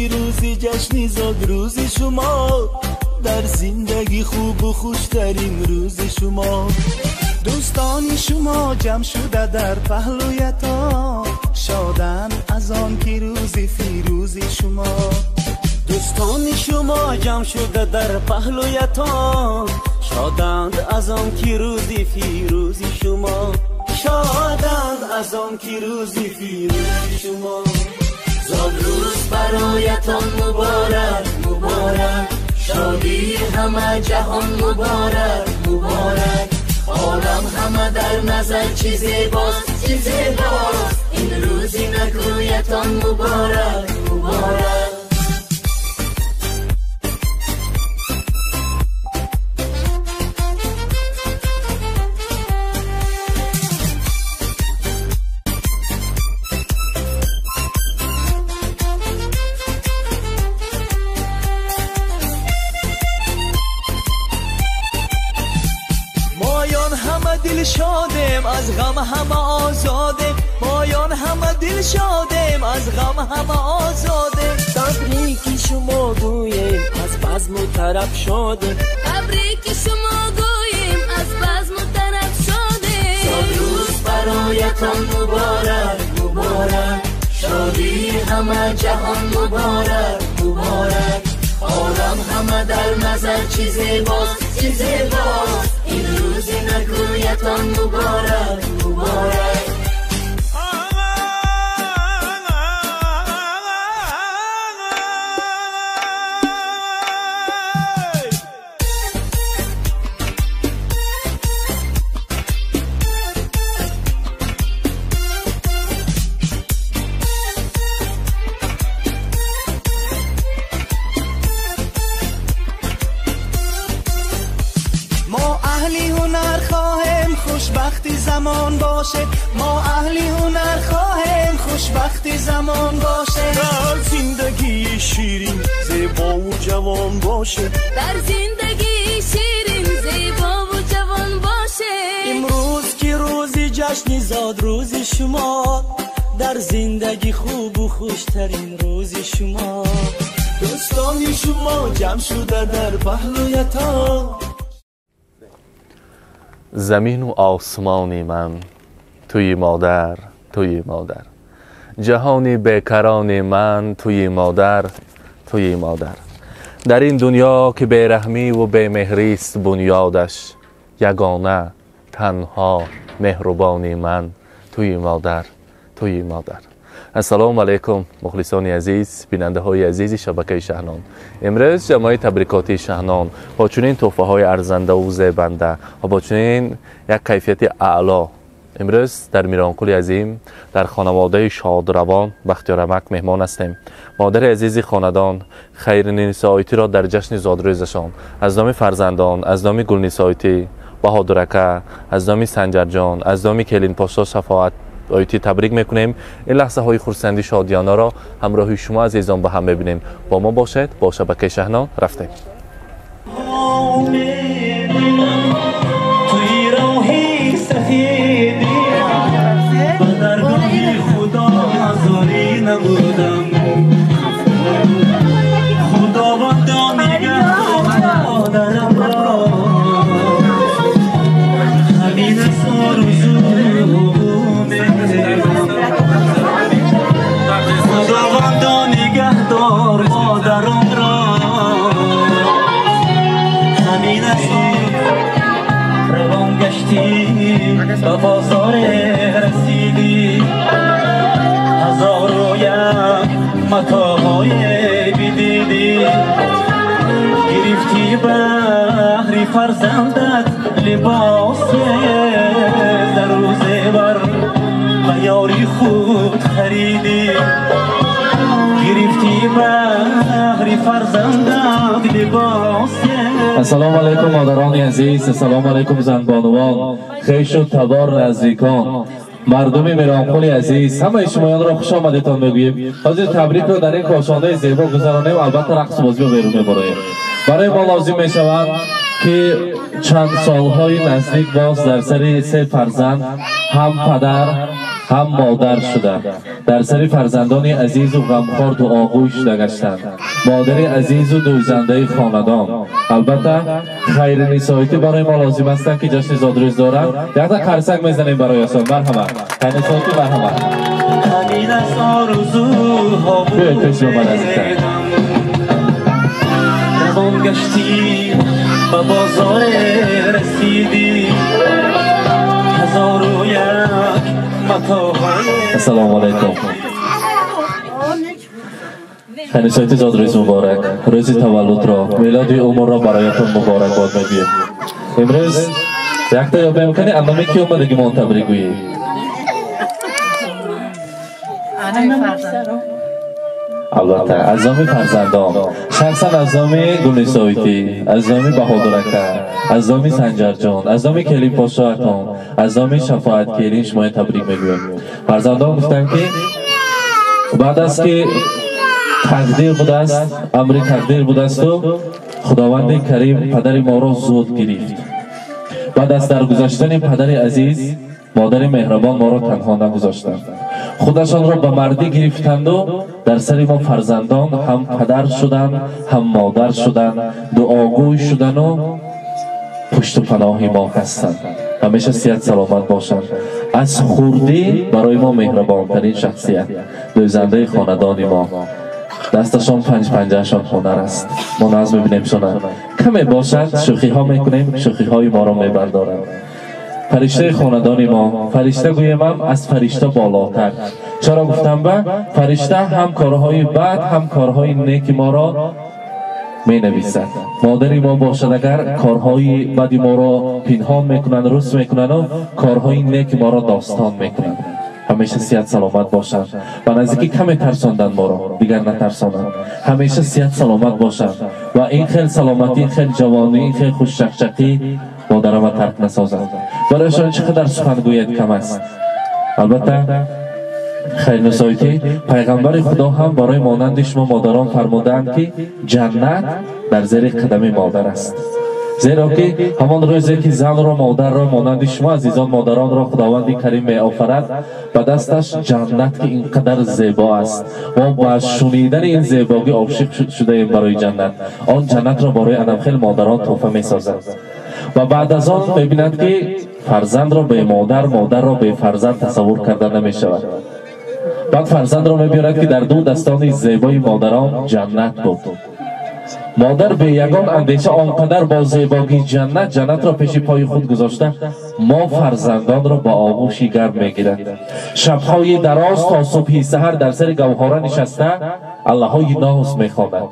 پیروزی جشنی زاد روز شما، در زندگی خوب و خوشترین روز شما. دوستان شما جمع شده در پهلویتان، شادند از آن که روزی فیروزی شما. دوستان شما جمع شده در پهلویتان، شادند از آن که روزی فیروزی شما. شادند از آن که روزی فیروزی شما. زاد روز برایتان مبارک مبارک، شادی همه جهان مبارک مبارک. عالم همه در نظر چی زیباست چی زیباست، این روزی نگویتان مبارک مبارک. دل شادیم از غم همه آزادیم، مایان همه دل شادیم از غم همه آزادیم. تبریک شما گوییم از بزم و طرب شادیم، تبریک شما گوییم از بزم و طرب شادیم. صد روز برایتان مبارک مبارک، شادی همه جهان مبارک مبارک. عالم همه در نظر چی زیباست چی زیباست، این روزی نگویتان مبارک مبارک. اهلی هنر خواهیم خوشبختی زمان باشه، ما اهلی هنر خواهیم خوشبختی زمان باشه. در زندگی شیرین زیبا و جوان باشه، در زندگی شیرین زیبا و جوان باشه. امروز که روزی جشنی زاد روز شما، در زندگی خوب و خوشترین روز شما. دوستان شما جمع شده در پهلویتان، زمین و آسمانی من توی مادر توی مادر، جهانی بیکران من توی مادر توی مادر. در این دنیا که بیرحمی و بیمهری است بنیادش، یگانه تنها مهربانی من توی مادر توی مادر. السلام علیکم مخلصان عزیز، بیننده های عزیز شبکه شهنان. امروز جمعه تبریکاتی شهنان با چنین تحفه های ارزنده و زیبنده و با چنین یک کیفیت اعلا امروز در میرانکولی عظیم در خانواده شادروان بختیارمک مهمان هستیم. مادر عزیز خاندان خیرنیسا آیتی را در جشن زادروزشان از نام فرزندان، از نام گلنیسا آیتی بهادرکه، از نام سنجر جان، از نام کلین پاشا شفاعت آیتی تبریک میکنیم. این لحظه های خورسندی شادیانه را همراه شما عزیزان با هم ببینیم. با ما باشد، با شبکه شهنان رفتیم. به بازار رسیدی، هزار و یک متاهای بدیدی. گرفتی بهر فرزندت لباس زر و زیور و یاری خود خریدی. گرفتی بهر فرزندت لباس. السلام علیکم مادران عزیز، السلام علیکم زنبانوان، خویش و تبار نزدیکان، مردم میرانکولی عزیز، همه شمایان را خوش آمدیدتان میگوییم. حاضر تبریک را در این کاشانه زیبا گذرانیم و البته رقص و بازی رو بیرون میبریم. برای ما لازم میشود که چند سالهای نزدیک باز در سر سه فرزند هم پدر هم مادر شدند. در سر فرزندان عزیز و غمخوار دعاگوی شده گشتند. مادر عزیز و دویزنده خاندان. البته خیر نسایتی برای ما لازم است که جشن زادروز دارند. یک تا قرصک میزنیم برای اصلا. مرحمت خیر نسایتی مرحمت. همین از آرزوها بیایید پیش رو من عزیزتر روان گشتی به بازار رسیدی هزار و یک متاهای السلام علیکم. خیر نسایتی زادروز مبارک. روز تولد را میلاد عمر را برایتون مبارک باد میگویم. امروز یک تا یاد میکنی اندامی کی اومدگی ما تبریک گویی؟ البته ازامی فرزندان شخصا ازامی گلنسایتی، ازامی بهادرکه، ازامی سنجر جان، ازامی کلی پاشا اتان، ازامی شفاعت کلی شما تبریک میگویم. فرزندان گفتن که بعد از که تقدیر بوده است، امر تقدیر بوده است و خداوند کریم پدر ما را زود گرفت. بعد از درگذشتن پدر عزیز مادر مهربان ما را تنها نگذاشتند. خودشان را به مردی گرفتند و در سر ما فرزندان هم پدر شدند هم مادر شدند، دعاگوی شدند و پشت و پناه ما هستند. همیشه صحت سلامت باشند. از خوردی برای ما مهربان ترین شخصیت دویزنده خاندان ما. دستشان پنجهشان هنر است. ما ناز میبینیم شونه کمی باشد شوخی ها میکنیم، شوخی های ما را میبردارند. فرشته خاندان ما، فرشته گویم هم از فرشته بالاتر. چرا گفتم به فرشته هم کارهای بد هم کارهای نیک ما را می نویسد. مادری ما باشد اگر کارهای بدی ما را پنهان میکنند، رسم میکنند و کارهای نیک ما را داستان میکنند. همیشه صحت سلامت باشند. و نزدیکی کمی ترساندن ما را دیگر نترسانند. همیشه صحت سلامت باشند و این خیلی سلامتی، خیلی جوانی، این خیلی خوش شخشقی مادرم ترک نسازند. برایشان چقدر سخن گوید کم است. البته خیر نسایتی پیغمبر خدا هم برای مانند شما مادران فرمودند که جنت در زیر قدم مادر است. زیرا که همان روزی که زن را مادر را مانند شما عزیزان مادران را خداوند کریم می آفرد به دستش جنت که اینقدر زیبا است و با شنیدن این زیبایی عاشق شده ایم برای جنت. آن جنت را برای انمخیل مادران تحفه می سازند و بعد از آن می بینند که فرزند را به مادر، مادر را به فرزند تصور کرده نمی شود. بعد فرزند را می بیارد که در دو دستان زیبای مادران جنت بود. مادر به یگان اندیشه آنقدر با زیبایی جنت را پیش پای خود گذاشته ما فرزندان را با آغوشی گرم میگیرد. شبهای دراز تا صبح سحر در سر گوهره نشسته الله‌های ناز میخواند.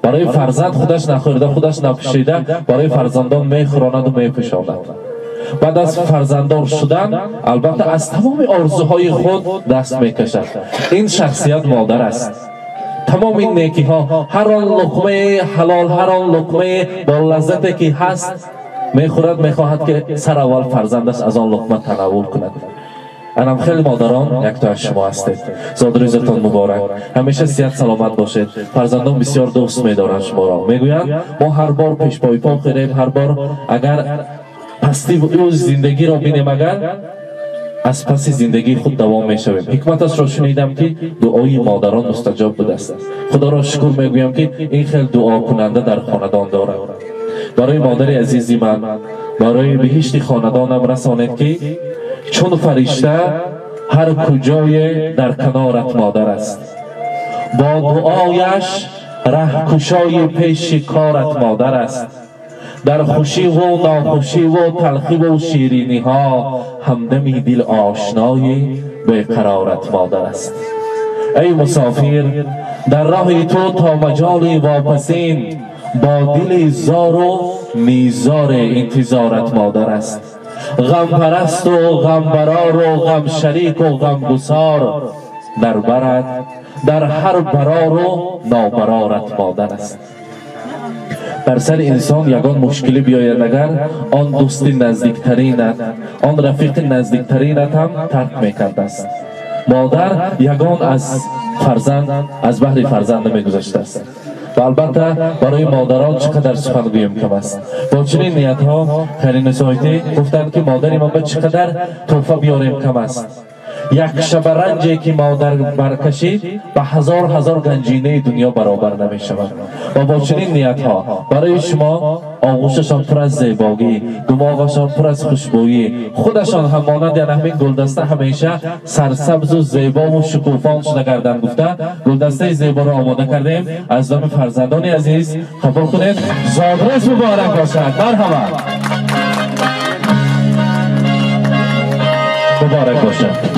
برای فرزند خودش نخورده خودش نپوشیده برای فرزندان میخوراند و میپوشاند. بعد از فرزنددار شدن البته از تمام آرزوهای خود دست میکشد. این شخصیت مادر است. تمام این نیکی ها، هر آن لقمه حلال، هر آن لقمه با لذتی که هست میخورد، میخواهد که سر اول فرزندش از آن لقمه تناول کند. انم خیلی مادران یک تا از شما هستید. زادروزتان مبارک. همیشه صحت سلامت باشید. فرزندان بسیار دوست میدارند شما را. میگویند ما هر بار پیش پای پا خیریم، هر بار اگر پستی و زندگی را بینیم اگر از پس زندگی خود دوام میشویم. حکمتش را شنیدم که دعای مادران مستجاب بوده است. خدا را شکر میگویم که این خیلی دعا کننده در خاندان دارد. برای مادر عزیزی من، برای بهشت خاندانم رسانید که چون فرشته هر کجای در کنارت مادر است. با دعایش رهکشای پیش کارت مادر است. در خوشی و ناخوشی و تلخی و شیرینی ها همدمی دل آشنای بیقرارت مادر است. ای مسافر در راه تو تا مجال واپسین با دل زار و نیزار انتظارت مادر است. غم پرست و غم برار و غم شریک و غم گسار در برد در هر برار و نابرارت مادر است. در سر انسان یگان مشکلی بیاید اگر آن دوست نزدیکترینت، آن رفیق نزدیکترینت هم ترک میکرده است. مادر یگان از فرزند، از بحر فرزند نمیگذشته است. و البته برای مادران چقدر سخن گویم کم است. با چنین نیت ها خیر نسایتی گفتند که مادری من به چقدر تحفه بیاریم کم است. یک شب رنجی که مادر برکشید به هزار گنجینه دنیا برابر نمی شود. و با چنین نیت ها برای شما آغوششان پر از زیبایی، دماغشان پر از خوشبویی، خودشان هم مانند همین گلدسته همیشه سرسبز و زیبا و شکوفان شده گردن گفته گلدسته زیبا را آماده کردیم. از نام فرزندان عزیز قبول کنید. زادروز مبارک باشد. مرحبا. مبارک باشد.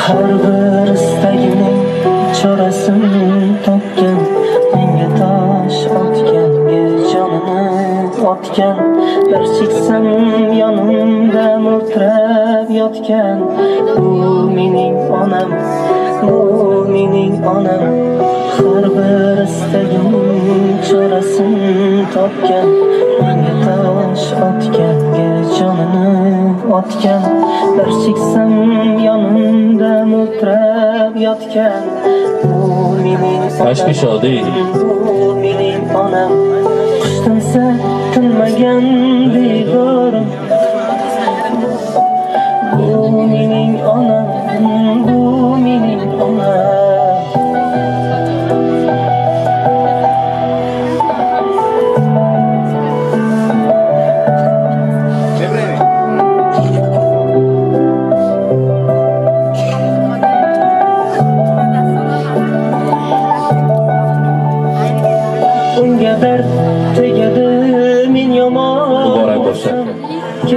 Har bir istagining chorasini topgan, menga tosh otganga jonini otgan, bir cheksam yonimda mo'ltirab yotgan. Bu mening onam, bu mening onam. Har bir istagining chorasini topgan, menga tosh otganga jonini otgan, bir cheksam yonimda mo'ltirab yotgan. Bu mening Aşk-ı şadi. Bu mening onam. Qushtinsa tinmagan begorim. Bu mening onam, bu mening onam.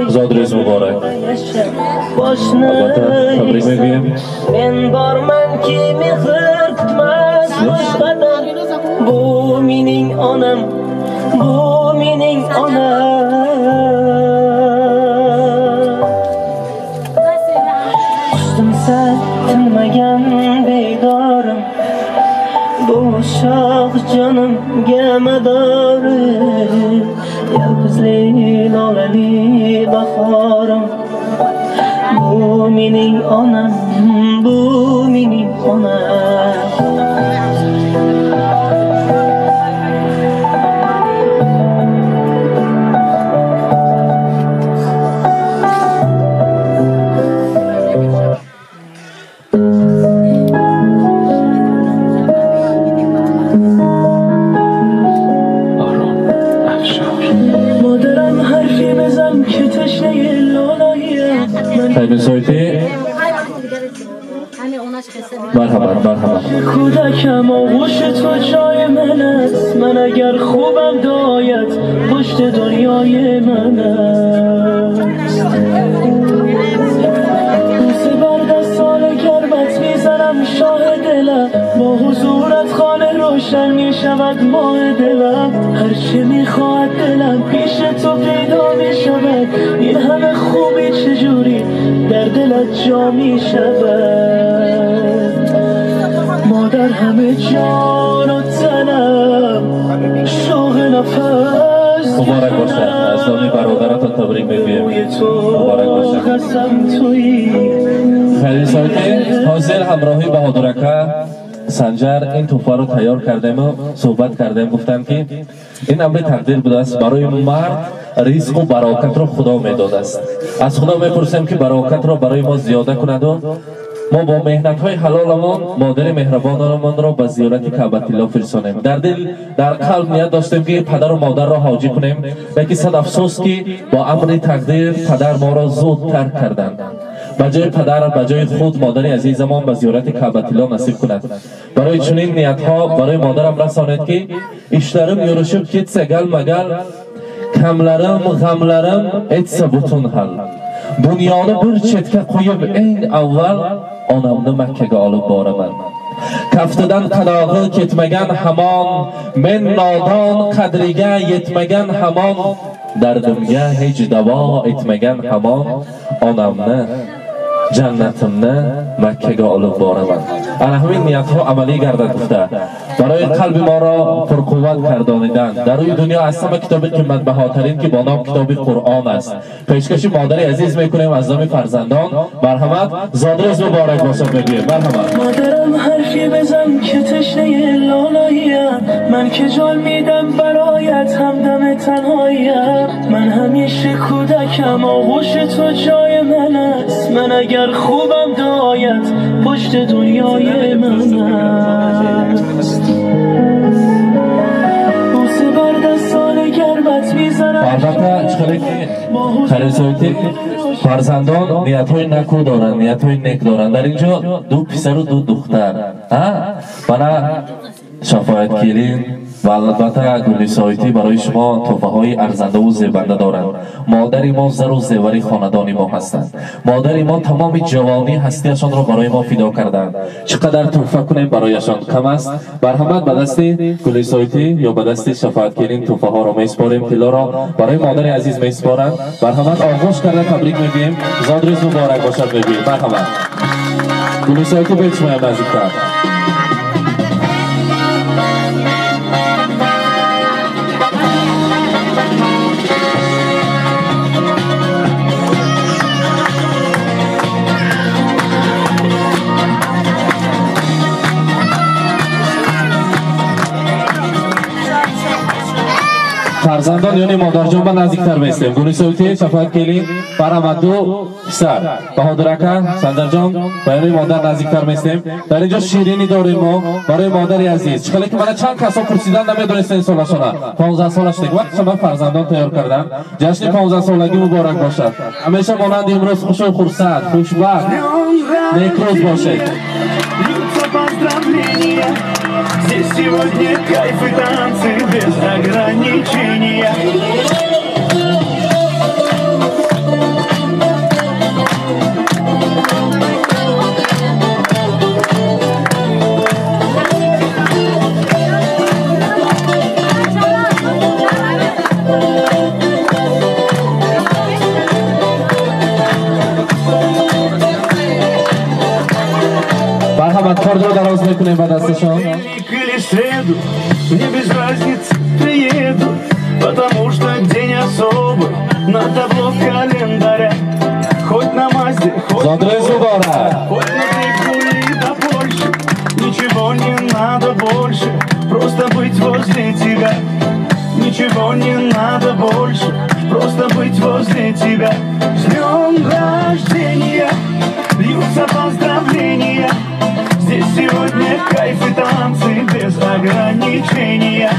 Zodroz muborak. Albatta tabrik meguyim. Men bormanki mehr kutmas boshqadan. Bu mening onam, bu mening onam. Qushtimsa tinmagan begorim, bu shoh jonimga madorim. Yalqizlik lolali bahorim. Bu mening onam, bu mening onam. مرحبا. کودکم آغوش تو جای من است. من اگر خوبم دایت پشت دنیای من است. بوسه بر دستان گرمت میزنم شاه دلم. با حضورت خانه روشن میشود ماه دلم. هرچه میخواهد دلم پیش تو پیدا میشود. این همه خوبی چجوری در دلت جا میشود. مادر همه جان و تنم شوق نفس مبارک باشد. از نام برادرتان تبریک میگویم. مبارک باشد. خیلی سایتی حاضر همراهی بهادرکه سنجر این توفه رو تیار کردیم و صحبت کردیم. گفتم که این امر تقدیر بوده است. برای مرد رزق و براکت رو خدا میداده است. از خدا میپرسیم که براکت رو برای ما زیاده کند و ما با مهنت های حلالمون مادر مهربانمون را به زیارت کعبه الله فرستانیم. در دل در قلب نیت داشتیم که پدر و مادر را حاجی کنیم. لیکن صد افسوس که با امر تقدیر پدر ما را زود ترک کردند. بجای پدر بجای خود مادر عزیزمان به زیارت کعبه الله نصیب کند. برای چنین نیت ها برای مادرم رسانید که işlerim yürüşüp gitse gel kamlarım g'amlarim etsa butun hal. Dunyoni bir chetga qo'yib eng avval onamni Makkaga olib boraman. Kaftidan qadog'i ketmagan hamon, men nodon qadriga yetmagan hamon, dardimga hech davo etmagan hamon onamni جنتمنه مکه olib boraman. ana همین نیت ها عملی گردد گفته برای قلب ما را پرقوت گردانیدن در روی دنیا از همه کتاب قیمت‌بهاترین که با نام کتاب قرآن است پیشکش مادر عزیز میکنیم از نام فرزندان. مرحمت زادروز مبارک باشد. بگویم مرحمت. مادرم حرفی بزن که تشنه لالاییم، من که جان میدم برایت همدم تنهاییم. من همیشه کودکم آغوش تو جای من است، من اگر خوبم دعایت پشت دنیای من است. بوسه بر دستان گرمت میزنم. البته چخلی خریزویتی فرزندان نیت های نکو دارن، نیت های نک دارن. در اینجا دو پسر و دو دختر بنا شفاعت کلین و البته گلی سایتی برای شما تحفه های ارزنده و زیبنده دارند. مادر ما زر و زیوری خاندان ما هستند. مادر ما تمام جوانی هستیشان را برای ما فدا کردند. چقدر تحفه کنیم برایشان کم است. مرحمت به دست گلی سایتی یا به دست شفاعت کلین تحفه ها را میسپاریم. طلا را برای مادر عزیز میسپارند. مرحمت آغوش کرده تبریک میگیم. زادروز مبارک باشد. میگیم مرحمت. گلی سایتی به شما نزدیکتر. فرزندان یعنی مادر جان به نزدیکتر میستیم. گلی سویتی شفاعت کلین برآمد دو پسر بهادر اکا سندر جان و یعنی مادر نزدیکتر میستیم. در اینجا شیرینی داریم ما برای مادر عزیز. چخلی که من چند کسا پرسیدن نمیدونست این سالشونه 15 سالش دیگه وقت شما فرزندان تیار کردن. جشن 15 سالگی مبارک باشد. همیشه مانند امروز خوش و خرسند خوشبخت نیک روز باشید. Здесь сегодня кайф и танцы без ограничения. Мархамат, кордо дароз мекунем ба дасташон. Или среду, мне без разницы, приеду, потому что день особый на табло календаря. Хоть на Мазде, хоть на Жигули до Польши, ничего не надо больше, просто быть возле тебя. Ничего не надо больше, просто быть возле тебя. С днем рождения льются поздравления. Здесь сегодня кайф и танцы без ограничения.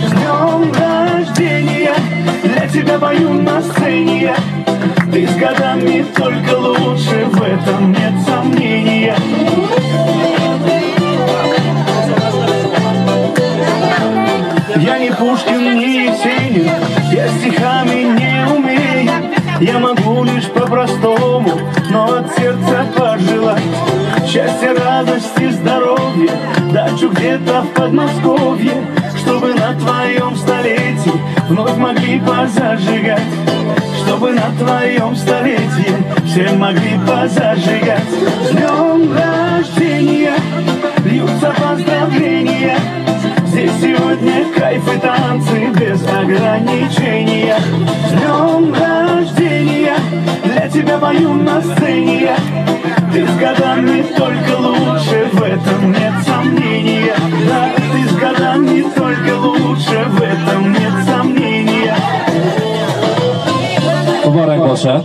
С днем рождения для тебя пою на сцене. Ты с годами только лучше, в этом нет сомнения. Я не Пушкин, не Есенин, я стихами не умею. Я могу лишь по-простому, но от сердца пожелать счастья, радости, здоровья, дачу где-то в Подмосковье, чтобы на твоем столетии вновь могли позажигать, чтобы на твоем столетии все могли позажигать. С днем рождения льются поздравления. Здесь сегодня кайф и танцы без ограничения. С днем рождения для тебя пою на сцене. Ты с годами только лучше, в этом нет сомнения. Да, ты с годами только лучше, в этом нет сомнения. مبارک باشد.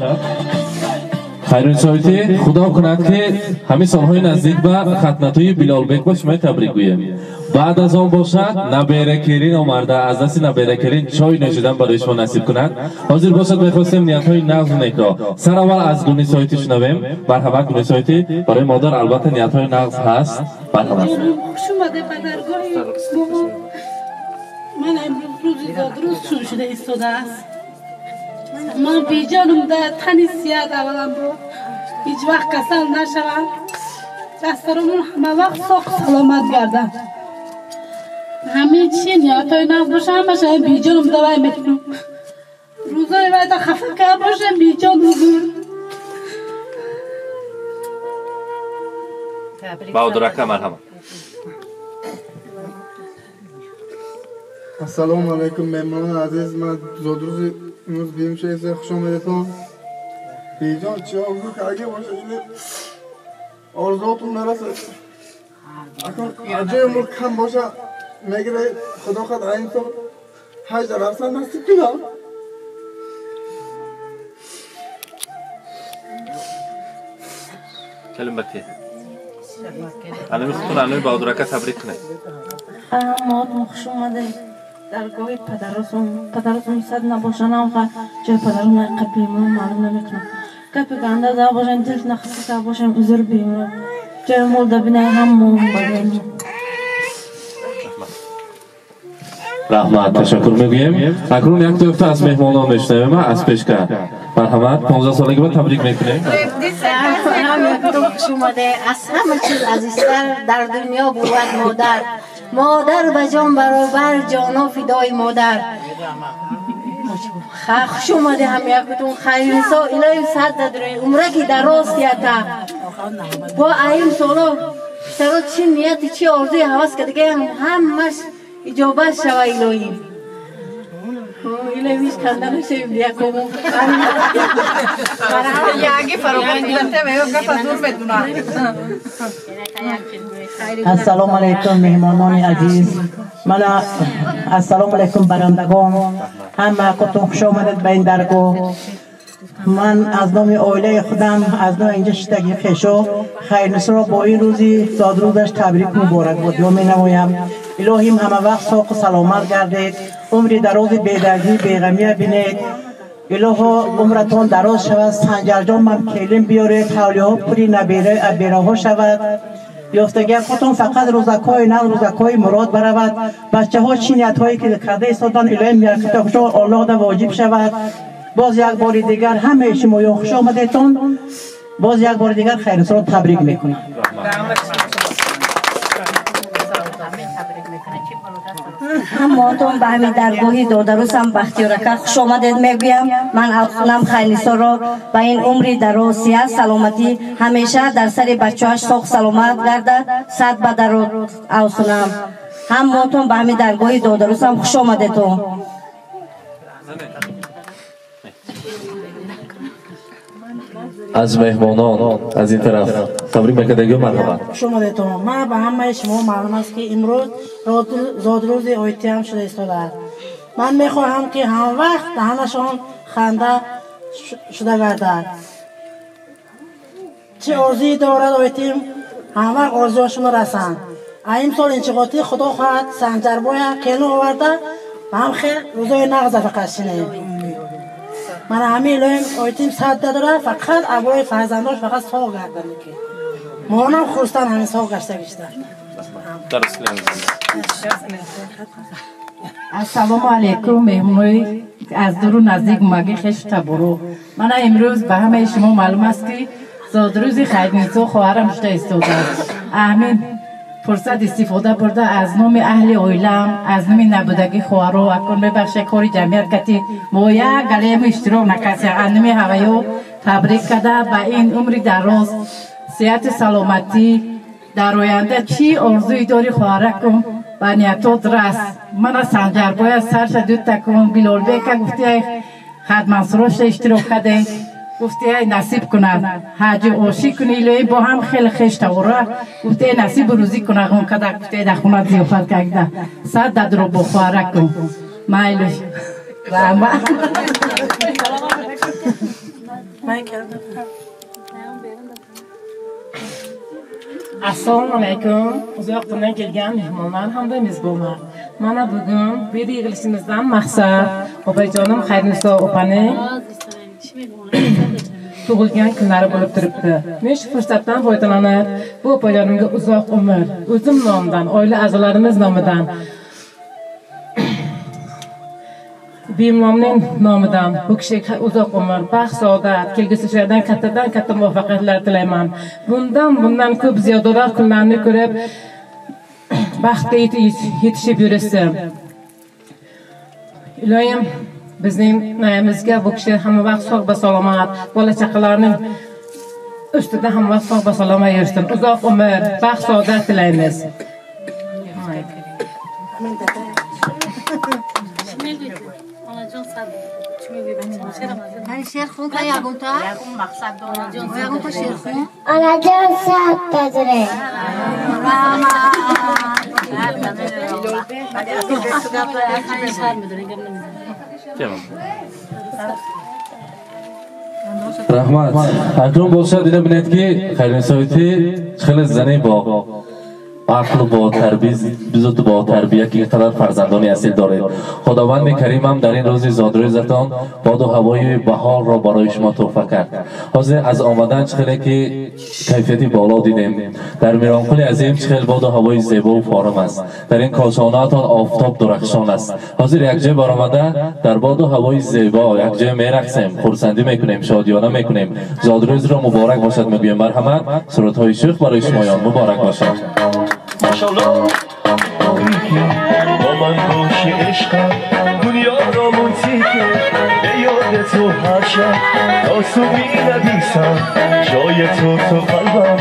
خیرون سایتی خدا کند که همین سالهای نزدیک به ختنتوی بیلالبک باش ما تبریک گویم. بعد از آن باشد نبیره کرین آمرده از دست نبیره کرین چای نوشیدن برای شما نصیب کند. حاضر باشد میخواستیم نیت‌های نغز و نکرا سر اول از گونی سایتی شنویم. مرحبا گونی سایتی برای مادر البته نیت‌های نغز هست. مرحبا. خوش اومده بدرگاهی بابا. من امروز روزی زادروز چون شده ایستاده است. من بیجانم در تنی سیاد اولم رو هیچ وقت کسل نشوم. دسترمون همه وقت ساق سلامت گردن. همه چی نیاتای نغز باشه همه شاید بیجانم دوای میکنم. روزای باید خفه که باشه بیجان بگور. Bauduraka marhamat. Assalomu alaykum mehmonlar aziz. Men Zodruzi imroz bemshaysiz xush omadetun. Bejon chiog'u kage boshlaydi. Orzuatum narasa. Akon ajoy umr kam boşa megre xudo xad aynso hajar arsan nasib qiladi. Kelim bakayım. Annem xutun Bauduraka tabrik qilay. ما خوش اومده درگاه پدرتون صد نباشن آقا جای پدرون قبلی من معلوم نمیکنم قبلی گنده دا باشن دلت نخصی دا باشن ازر بیمون جای مولده بینه همون بگیم رحمت تشکر میگویم. اکنون یک دوفته از مهمانان میشنویم از پیشکر. مرحمت 15 سالگی بعد تبریک میکنیم. خوش اومده. از همه چیز عزیزتر در دنیا بود مادر. مادر به جان برابر جانا فدای مادر. خوش اومده هم یکتون خیلی سا الهی صد دادره عمره که دراز یاتا با این سالا سرات چی نیتی چی آرزوی حواس که دیگه همش اجابت شوه الهی الهی میش کندن شویم دیا کمون یاگی فروغان دیلته میو گفت دور بدونه. السلام علیکم مهمانان عزیز. من السلام علیکم برندگان. همه کتون خوش آمدید به این درگاه. من از نام عائله خودم از نام اینجا شتگی خشو خیرنسا را با این روزی زادروزش تبریک مبارک باد می نمایم. الهیم همه وقت ساق و سلامت گردید. عمری دراز بیدردی بیغمی بینید. الهو عمرتون دراز شود. سنجر جان من کلیم بیارید. حوله ها پوری نبیره ها شود. یافتگی خودتون فقط روزکای نه روزکای مراد برود. بچه ها چی نیت هایی که کرده ایستادن الهی میرکت خوشا الله دا واجب شود. باز یک بار دیگر همه شما خوش آمدیتون. باز یک بار دیگر خیرنسا را تبریک میکنم. همتون به همین درگاهی دادروسم بختیارکر خوش آمدید میگویم. من الخونم خیلیسا را به این عمری دراز صحت سلامتی همیشه در سر بچه‌اش ساق سلامت گردد صد به درود اوسنم. همتون به همین درگاهی دادروسم خوش آمدیتون. از مهمانان از این طرف تبریک میکنم. مرحبا. خوش آمدیتون. من به همه شما معلوم است که امروز زادروز آیتیم شده ایستاده است. من میخواهم که هم وقت دهنشان خنده شده گردد. چه آرزویی دارد آیتیم هم وقت آرزوشون رسند. این سال انچقاطی خدا خواهد سنجربای کلو آورده و هم خیلی روزای نغزه فقط شنید. من همه الهیم آیتیم صد داره فقط ابروی فرزنداش فقط ساق گردن که مانم خورستن همین ساق گشته گشته. السلام علیکم مهمونای از دور و نزدیک مگی خش تبرو. من امروز به همه شما معلوم است که زادروز خیرنسا خواهرم شده ایستاده است. همین فرصت استفاده برده از نام اهل عائله‌ام از نام نبودگی خواهرو اکن ببخشه کاری جمعیت کتی ما یک گلیم اشتراک نکسی انمی هوایو تبریک کرده به این عمری دراز صحت سلامتی در آینده چی آرزوی داری خواهرکم و نیتات رس. من سنجربای سرش دود تکن بلال بیکه گفتی خدمتسراش اشتراک کرده گفتی نصیب کنند حاج عاشق کنی الهی با هم خیلی خش تورا گفتی نصیب روزی کنه اون کدا گفتی در خونه ضیافت کرده صد درو بخوره کن مایلش راما Assalomu alaykum. Uzoqdan kelgan mehmonlar hamda mezbonlar. Mana bugun bu yig'ilishimizdan maqsad opajonim Xayriniso opani tug'ilgan kunlari bo'lib turibdi. Men shu fursatdan foydalanib, bu opajonimga uzoq umr, o'zim nomidan, oila a'zolarimiz nomidan, bemomning nomidan bu kishiga uzoq umr, baxt, saodat, kelgusi ishlardan katta muvaffaqiyatlar tilayman. Bundan ko'p ziyodalar kunlarni ko'rib, baxtga yetishib yursin. Iloyim bizning nayamizga bu kishi hamma vaqt sog' va salomat, bola chaqalarning üstüde hamvasfaq ve salama yersin. Uzak ömür, bax saadet dileyiniz. هر شیر خون که یکم تا یکم تا شیر خون آلا جان ساعت تدره رحمت اکنون باشد دیده بینید که خیرنسایتی خیلی زنی با عقل با تربیت بزرگ با تربیت که قدر فرزندانی اصیل داره. خداوند کریم هم در این روز زادروزتان باد و هوای بهار را برای شما تحفه کرد. حاضر از آمدن خیلی که کیفیتی بالا دیدیم. در میرانکولی عظیم خیلی باد و هوای زیبا و فارم است. در این کاشانه‌تان آفتاب درخشان است. حاضر یک جای برآمده در باد و هوای زیبا یک جای میرقصیم، خرسندی میکنیم، شادیانه میکنیم. زادروز را مبارک باشد میگویم. مرحمت سرودهای شوخ برای شمایان مبارک باشد. ماشالله با من باشی عشقم دنیا را موسیقی به یاد تو هر شب آسوبی نبیسم جای تو قلبم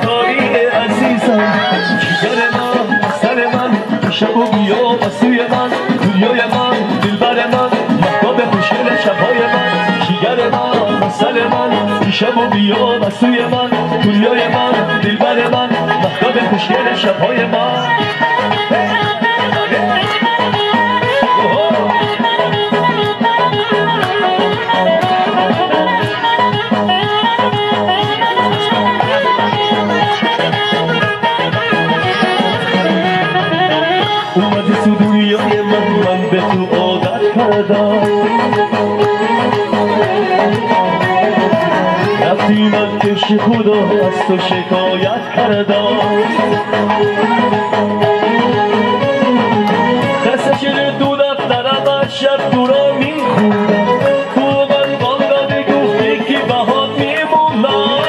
داری عزیزم جگر من سر من شب و بیا و سوی من دنیای من دلبر من مهتاب خوشگل شبهای من جگر من سر من شب و بیا و سوی من دنیای من دلبر من مهتاب خوشگل شبهای من اومدی تو دنیای من به تو عادت کردم رفتی من پیش خدا از تو شکایت کردم دست شده دودت درم شب تو را میخوندم تو من بانداده گفتی که بهات میمونم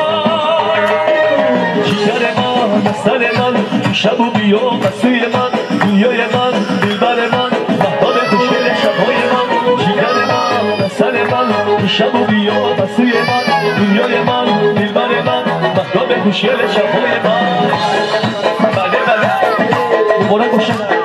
جگر من سر من شب و بیا و سوی من دنیای من دلبر من مهتاب خوشگل شبهای من جگر من سر من شب و بیا و سوی من دنیای من دلبر من مهتاب خوشگل شبهای من بله بله مبارک باشد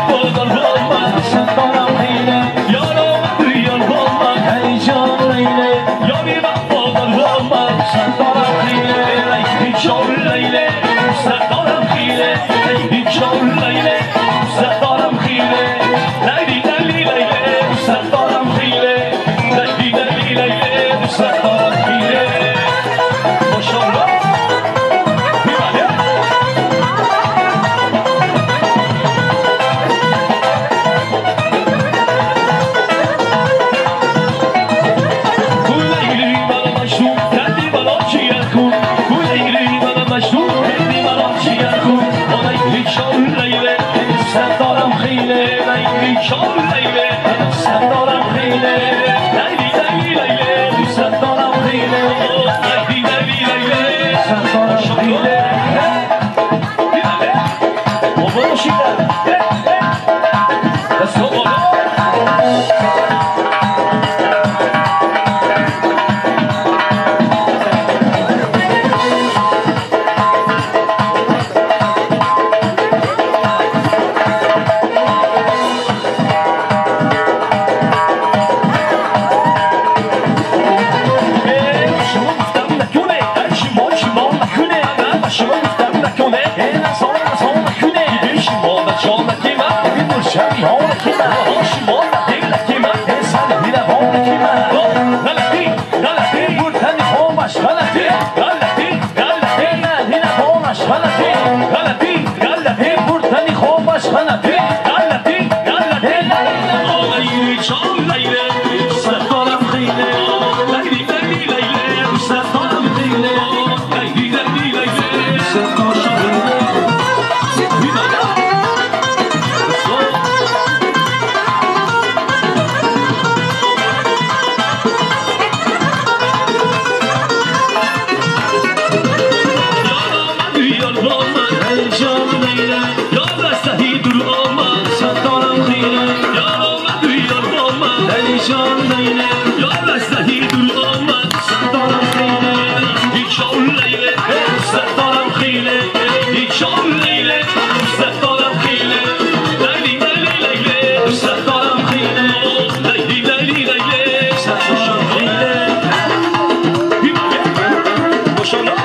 وفادار با من دوست دارم خیلی یار آمد یار با من ای جان لیلی یاری وفادار با من دوست دارم خیلی ای جان لیلی دوست دارم خیلی ای جان لیلی دوست دارم خیلی لیلی لیلی لیلی دوست دارم خیلی لیلی لیلی لیلی دوست دارم خیلی ماشاءالله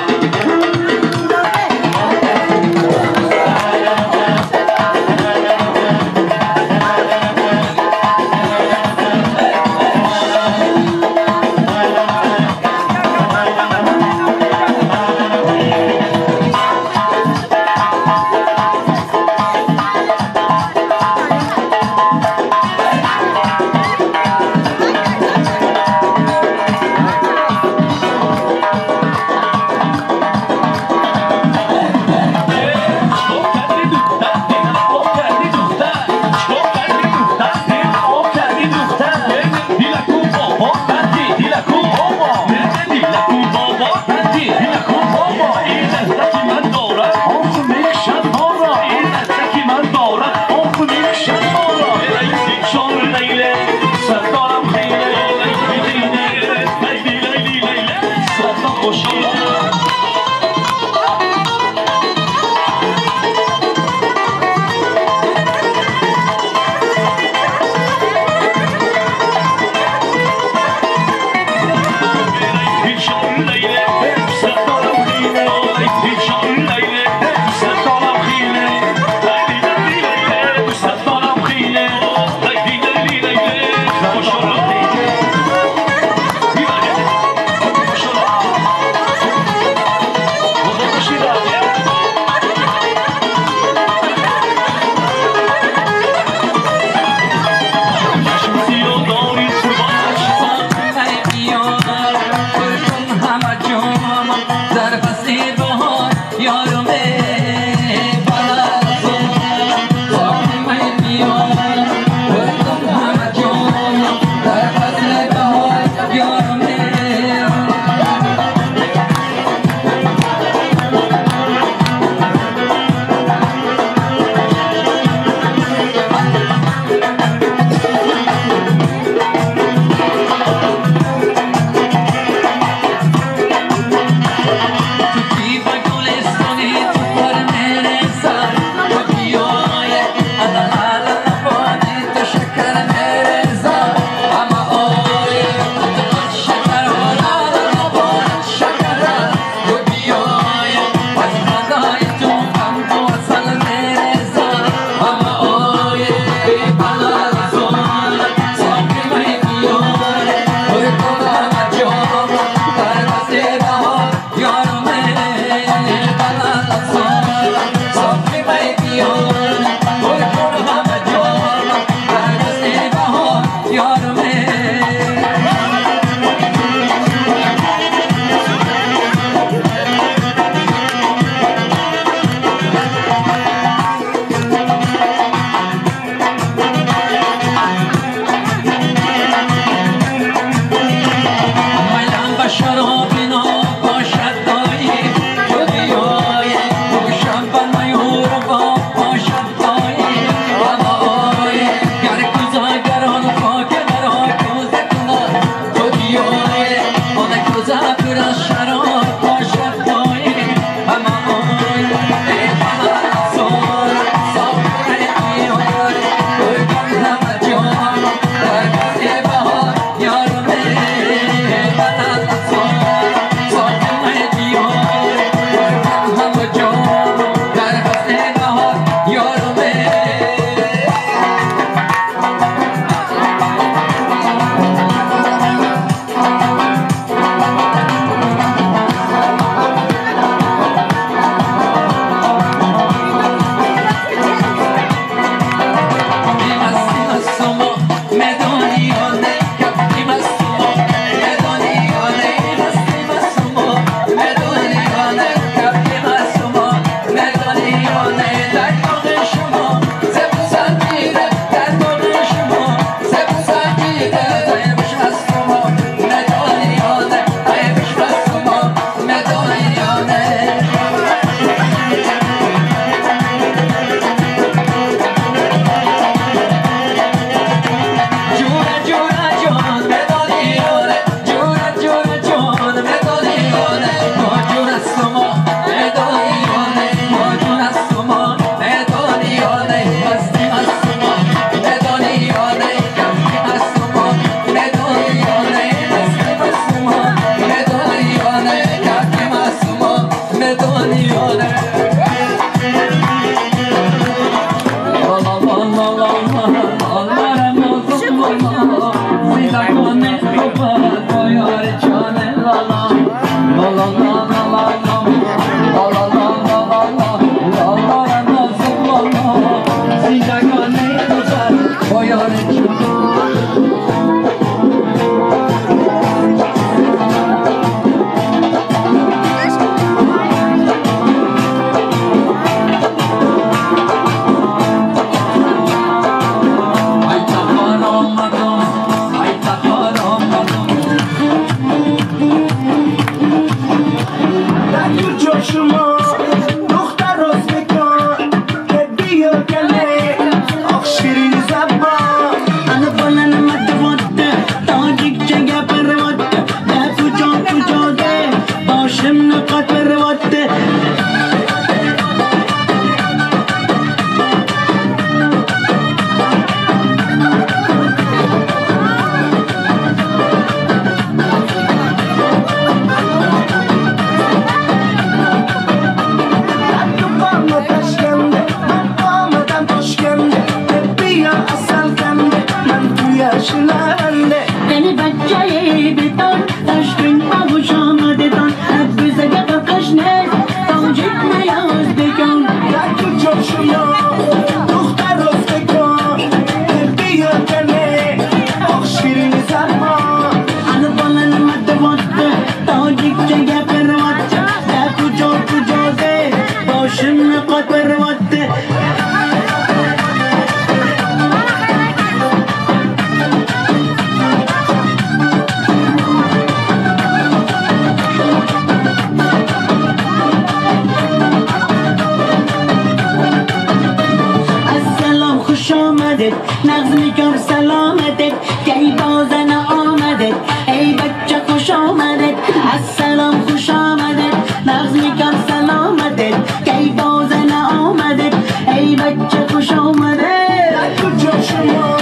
آمدت نغز میکن سلامتت که ای بازن آمدت ای بچه خوش آمدت السلام خوش آمدت نغز میکن سلامتت که ای بازن آمدت ای بچه خوش آمدت در کجا شما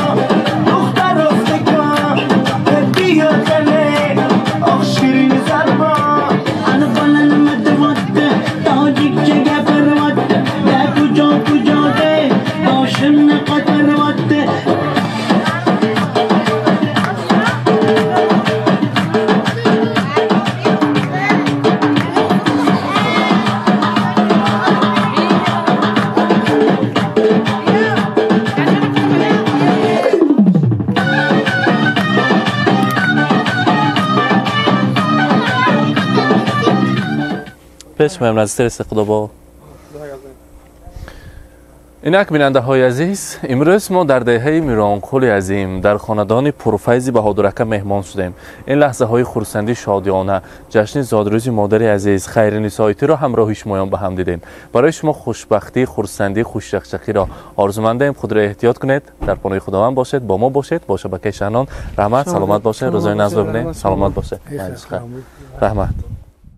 دختر رفتکا بیا کنه آخ شیرین زربا انا بلن مدوات تاجیک چه گفر وات در کجا ده باشم قطر وات بشمیم نزدیک استقدا با اینک بیننده های عزیز، امروز ما در دهه میرانکول عظیم در خاندان پرفیض بهادرکه مهمان شدیم. این لحظه های خرسندی شادیانه جشن زادروز مادر عزیز خیرنساییتی را همراه شمایان به هم دیدیم. برای شما خوشبختی، خرسندی، خوش‌شخشخی را آرزومندیم. خود را احتیاط کنید، در پناه خداوند باشید، با ما باشید، با شبکه شنان. رحمت، سلامت باشه، روزای ناز ببینید، سلامت باشه. رحمت.